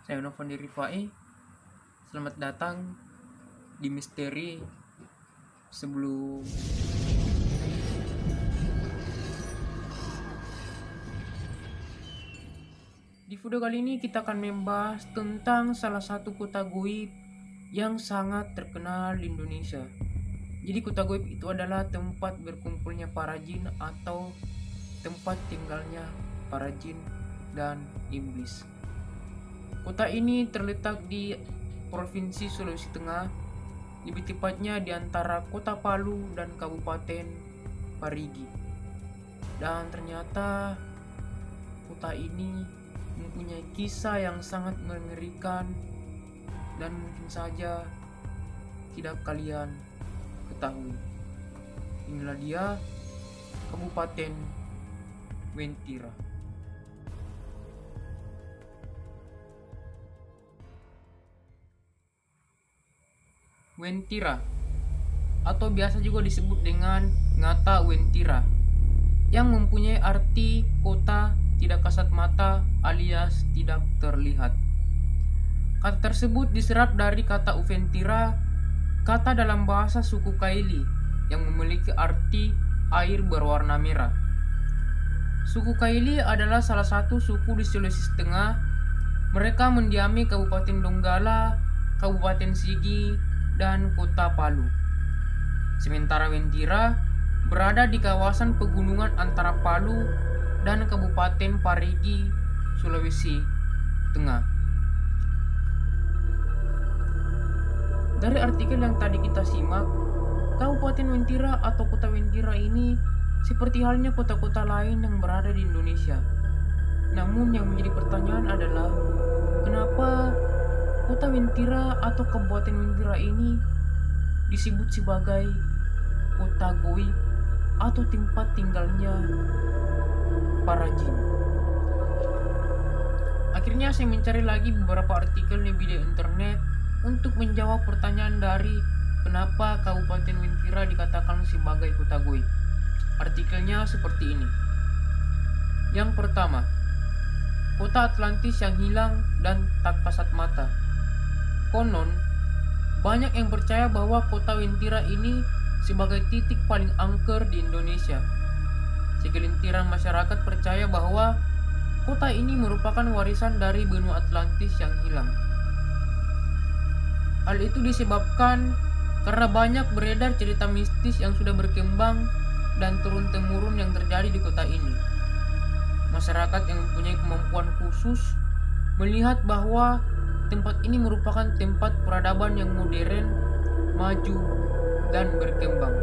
Saya Novan Rifai. Selamat datang di Misteri. Sebelum Di video kali ini kita akan membahas tentang salah satu kota goib yang sangat terkenal di Indonesia. Jadi kota goib itu adalah tempat berkumpulnya para jin atau tempat tinggalnya para jin dan iblis. Kota ini terletak di Provinsi Sulawesi Tengah, lebih tepatnya di antara Kota Palu dan Kabupaten Parigi. Dan ternyata kota ini mempunyai kisah yang sangat mengerikan dan mungkin saja tidak kalian ketahui. Inilah dia Kabupaten Wentira. Wentira atau biasa juga disebut dengan Ngata Wentira yang mempunyai arti kota tidak kasat mata alias tidak terlihat. Kata tersebut diserap dari kata Uventira, kata dalam bahasa suku Kaili yang memiliki arti air berwarna merah. Suku Kaili adalah salah satu suku di Sulawesi Tengah. Mereka mendiami Kabupaten Donggala, Kabupaten Sigi, dan Kota Palu. Sementara Wentira berada di kawasan pegunungan antara Palu dan Kabupaten Parigi, Sulawesi Tengah. Dari artikel yang tadi kita simak, Kabupaten Wentira atau Kota Wentira ini seperti halnya kota-kota lain yang berada di Indonesia. Namun yang menjadi pertanyaan adalah, kenapa Kota Wentira atau Kabupaten Wentira ini disebut sebagai kota goib atau tempat tinggalnya para jin? Akhirnya saya mencari lagi beberapa artikel di video internet untuk menjawab pertanyaan dari kenapa Kabupaten Wentira dikatakan sebagai kota goib. Artikelnya seperti ini. Yang pertama, kota Atlantis yang hilang dan tak kasat mata. Konon, banyak yang percaya bahwa kota Wentira ini sebagai titik paling angker di Indonesia. Segelintiran masyarakat percaya bahwa kota ini merupakan warisan dari benua Atlantis yang hilang. Hal itu disebabkan karena banyak beredar cerita mistis yang sudah berkembang dan turun-temurun yang terjadi di kota ini. Masyarakat yang mempunyai kemampuan khusus melihat bahwa tempat ini merupakan tempat peradaban yang modern, maju, dan berkembang.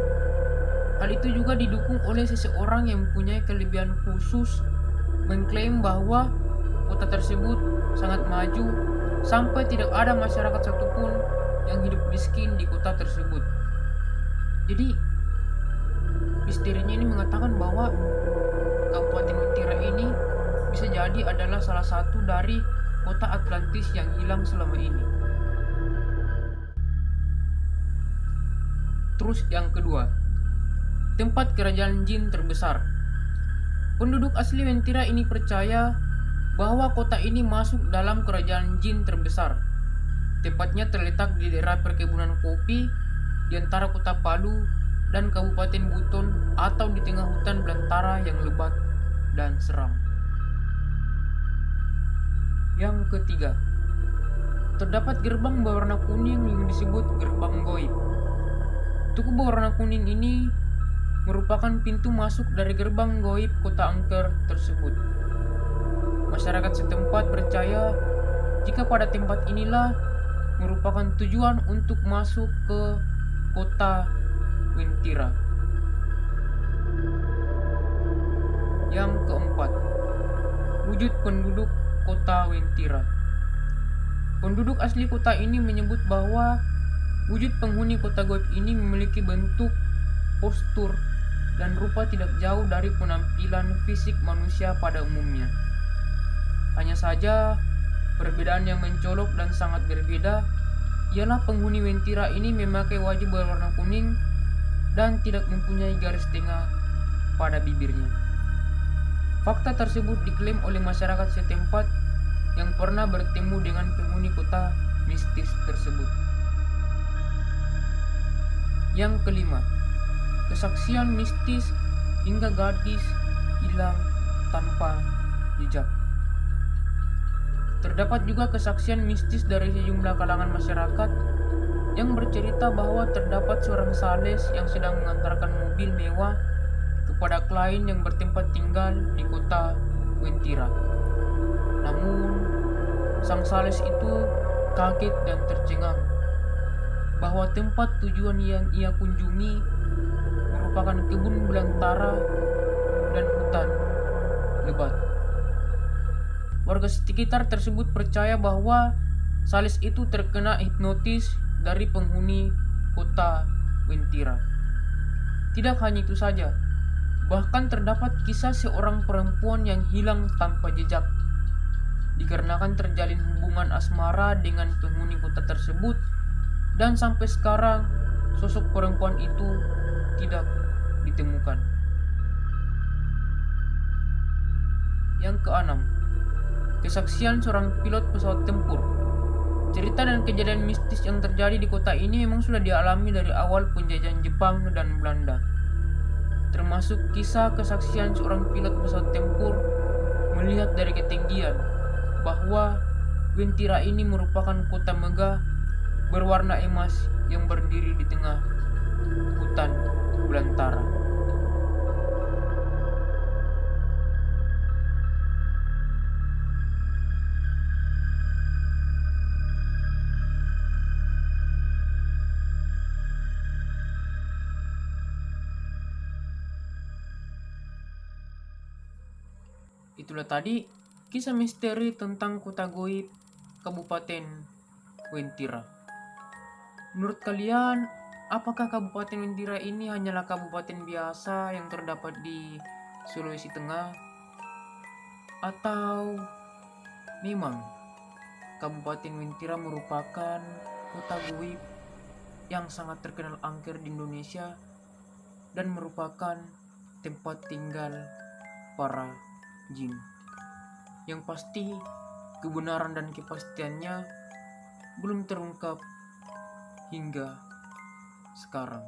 Hal itu juga didukung oleh seseorang yang mempunyai kelebihan khusus mengklaim bahwa kota tersebut sangat maju sampai tidak ada masyarakat satupun yang hidup miskin di kota tersebut. Jadi misterinya ini mengatakan bahwa Kabupaten Wentira ini bisa jadi adalah salah satu dari kota Atlantis yang hilang selama ini. Terus yang kedua, tempat kerajaan jin terbesar. Penduduk asli Wentira ini percaya bahwa kota ini masuk dalam kerajaan jin terbesar. Tepatnya terletak di daerah perkebunan kopi di antara kota Palu dan Kabupaten Buton atau di tengah hutan belantara yang lebat dan seram. Yang ketiga, terdapat gerbang berwarna kuning yang disebut gerbang goib. Tugu berwarna kuning ini merupakan pintu masuk dari gerbang goib kota angker tersebut. Masyarakat setempat percaya jika pada tempat inilah merupakan tujuan untuk masuk ke kota Wentira. Yang keempat, wujud penduduk kota Wentira. Penduduk asli kota ini menyebut bahwa wujud penghuni kota goib ini memiliki bentuk, postur, dan rupa tidak jauh dari penampilan fisik manusia pada umumnya. Hanya saja, perbedaan yang mencolok dan sangat berbeda ialah penghuni Wentira ini memakai wajah berwarna kuning dan tidak mempunyai garis tengah pada bibirnya. Fakta tersebut diklaim oleh masyarakat setempat yang pernah bertemu dengan penghuni kota mistis tersebut. Yang kelima, kesaksian mistis hingga gadis hilang tanpa jejak. Terdapat juga kesaksian mistis dari sejumlah kalangan masyarakat yang bercerita bahwa terdapat seorang sales yang sedang mengantarkan mobil mewah kepada klien yang bertempat tinggal di kota Wentira. Namun, sang sales itu kaget dan tercengang bahwa tempat tujuan yang ia kunjungi merupakan kebun belantara dan hutan lebat. Warga sekitar tersebut percaya bahwa sales itu terkena hipnotis dari penghuni kota Wentira. Tidak hanya itu saja, bahkan terdapat kisah seorang perempuan yang hilang tanpa jejak dikarenakan terjalin hubungan asmara dengan penghuni kota tersebut, dan sampai sekarang sosok perempuan itu tidak ditemukan. Yang keenam, kesaksian seorang pilot pesawat tempur. Cerita dan kejadian mistis yang terjadi di kota ini memang sudah dialami dari awal penjajahan Jepang dan Belanda. Termasuk kisah kesaksian seorang pilot pesawat tempur melihat dari ketinggian bahwa Wentira ini merupakan kota megah berwarna emas yang berdiri di tengah hutan belantara. Itulah tadi kisah misteri tentang kota goib Kabupaten Wentira. Menurut kalian, apakah Kabupaten Wentira ini hanyalah kabupaten biasa yang terdapat di Sulawesi Tengah? Atau memang Kabupaten Wentira merupakan kota goib yang sangat terkenal angker di Indonesia dan merupakan tempat tinggal para jin? Yang pasti, kebenaran dan kepastiannya belum terungkap hingga sekarang.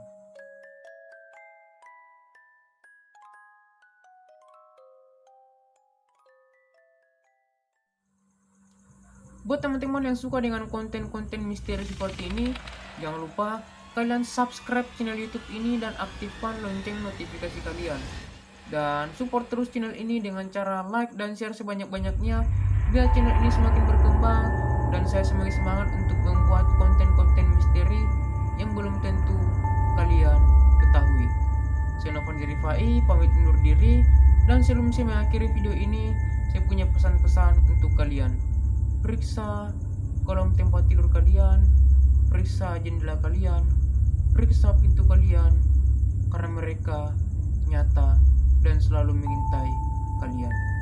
Buat teman-teman yang suka dengan konten-konten misteri seperti ini, jangan lupa kalian subscribe channel YouTube ini dan aktifkan lonceng notifikasi kalian. Dan support terus channel ini dengan cara like dan share sebanyak-banyaknya biar channel ini semakin berkembang dan saya semakin semangat untuk membuat konten-konten misteri yang belum tentu kalian ketahui. Saya Novan Zerifai pamit undur diri, dan sebelum saya mengakhiri video ini, saya punya pesan-pesan untuk kalian. Periksa kolom tempat tidur kalian, periksa jendela kalian, periksa pintu kalian, karena mereka nyata dan selalu mengintai kalian.